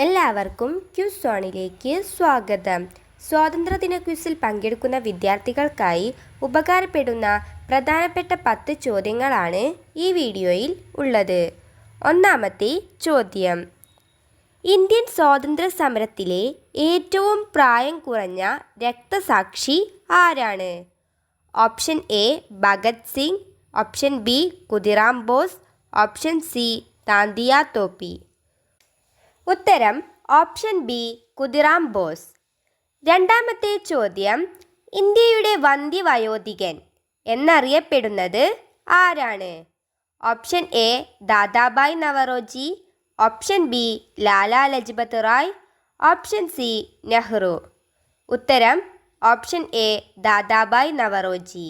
എല്ലാവർക്കും ക്വിസ് സോണിലേക്ക് സ്വാഗതം. സ്വാതന്ത്ര്യദിന ക്വിസിൽ പങ്കെടുക്കുന്ന വിദ്യാർത്ഥികൾക്കായി ഉപകാരപ്പെടുന്ന പ്രധാനപ്പെട്ട 10 ചോദ്യങ്ങളാണ് ഈ വീഡിയോയിൽ ഉള്ളത്. ഒന്നാമത്തെ ചോദ്യം: ഇന്ത്യൻ സ്വാതന്ത്ര്യ സമരത്തിലെ ഏറ്റവും പ്രായം കുറഞ്ഞ രക്തസാക്ഷി ആരാണ്? Option A Bhagat Singh, option B Khudiram Bose, option C Tantia Tope. ഉത്തരം ഓപ്ഷൻ ബി ഖുദിറാം ബോസ്. രണ്ടാമത്തെ ചോദ്യം: ഇന്ത്യയുടെ വന്ധ്യവയോധികൻ എന്നറിയപ്പെടുന്നത് ആരാണ്? Option A Dadabhai Naoroji, option B Lala Lajpat Rai, option C Nehru. ഉത്തരം ഓപ്ഷൻ എ ദാദാഭായ് നവറോജി.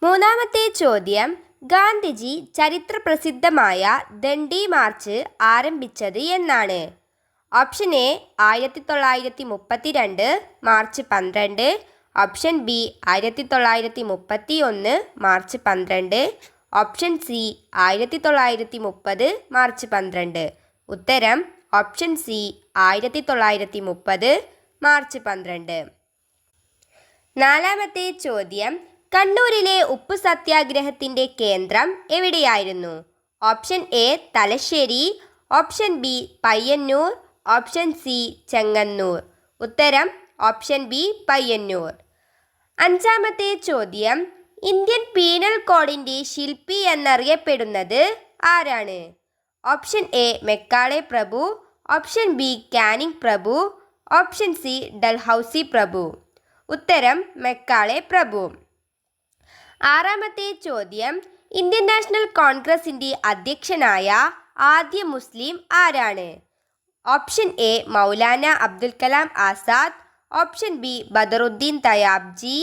മൂന്നാമത്തെ ചോദ്യം: ഗാന്ധിജി ചരിത്രപ്രസിദ്ധമായ ദണ്ഡി മാർച്ച് ആരംഭിച്ചത് എന്നാണ്? Option A 1932 March 12, option B 1931 March 12, option C 1930 March 12. ഉത്തരം ഓപ്ഷൻ സി 1930 മാർച്ച് 12. നാലാമത്തെ ചോദ്യം: കണ്ണൂരിലെ ഉപ്പു സത്യാഗ്രഹത്തിൻ്റെ കേന്ദ്രം എവിടെയായിരുന്നു? Option A Thalassery, option B Payyanur, option C Chengannur. ഉത്തരം ഓപ്ഷൻ ബി പയ്യന്നൂർ. അഞ്ചാമത്തെ ചോദ്യം: ഇന്ത്യൻ പീനൽ കോഡിൻ്റെ ശില്പി എന്നറിയപ്പെടുന്നത് ആരാണ്? ഓപ്ഷൻ എ മെക്കാളെ പ്രഭു, ഓപ്ഷൻ ബി കാനിങ് പ്രഭു, ഓപ്ഷൻ സി ഡൽഹൌസി പ്രഭു. ഉത്തരം മെക്കാളെ പ്രഭു. ആറാമത്തെ ചോദ്യം: ഇന്ത്യൻ നാഷണൽ കോൺഗ്രസിൻ്റെ അധ്യക്ഷനായ ആദ്യ മുസ്ലിം ആരാണ്? Option A Maulana Abdul Kalam Azad, option B Badruddin Tyabji,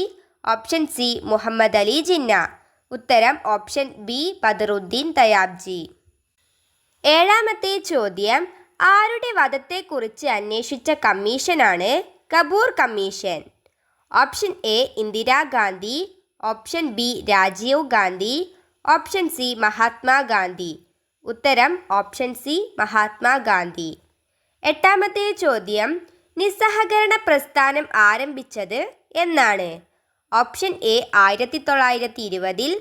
option C Muhammad Ali Jinnah. ഉത്തരം ഓപ്ഷൻ ബി ബദറുദ്ദീൻ തയാബ്ജി. ഏഴാമത്തെ ചോദ്യം: ആരുടെ വധത്തെക്കുറിച്ച് അന്വേഷിച്ച കമ്മീഷനാണ് Kapoor commission? Option A Indira Gandhi, option B Rajeev Gandhi, option C Mahatma Gandhi. ഉത്തരം ഓപ്ഷൻ സി മഹാത്മാഗാന്ധി. എട്ടാമത്തെ ചോദ്യം: നിസ്സഹകരണ പ്രസ്ഥാനം ആരംഭിച്ചത് എന്നാണ്? Option A 1920,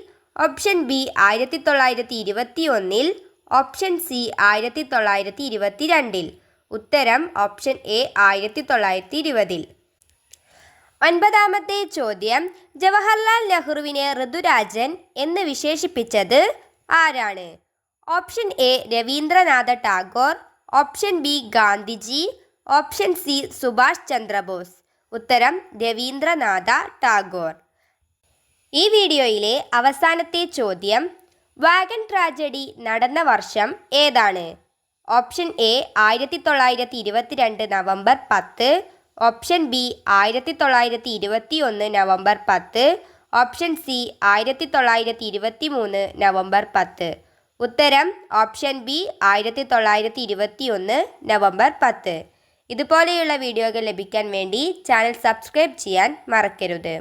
option B 1921, option C 1922. ഉത്തരം ഓപ്ഷൻ എ 1920. ഒൻപതാമത്തെ ചോദ്യം: ജവഹർലാൽ നെഹ്റുവിനെ ഋതുരാജൻ എന്ന് വിശേഷിപ്പിച്ചത് ആരാണ്? Option A Rabindranath Tagore, option B Gandhiji, option C Subhash Chandrabose. ഉത്തരം രവീന്ദ്രനാഥ ടാഗോർ. ഈ വീഡിയോയിലെ അവസാനത്തെ ചോദ്യം: വാഗൺ ട്രാജഡി നടന്ന വർഷം ഏതാണ്? Option A 1922 November 10, option B 1921 November 10, option C 1923 November 10. ഉത്തരം ഓപ്ഷൻ ബി 1921 നവംബർ 10. ഇതുപോലെയുള്ള വീഡിയോകൾ ലഭിക്കാൻ വേണ്ടി ചാനൽ സബ്സ്ക്രൈബ് ചെയ്യാൻ മറക്കരുത്.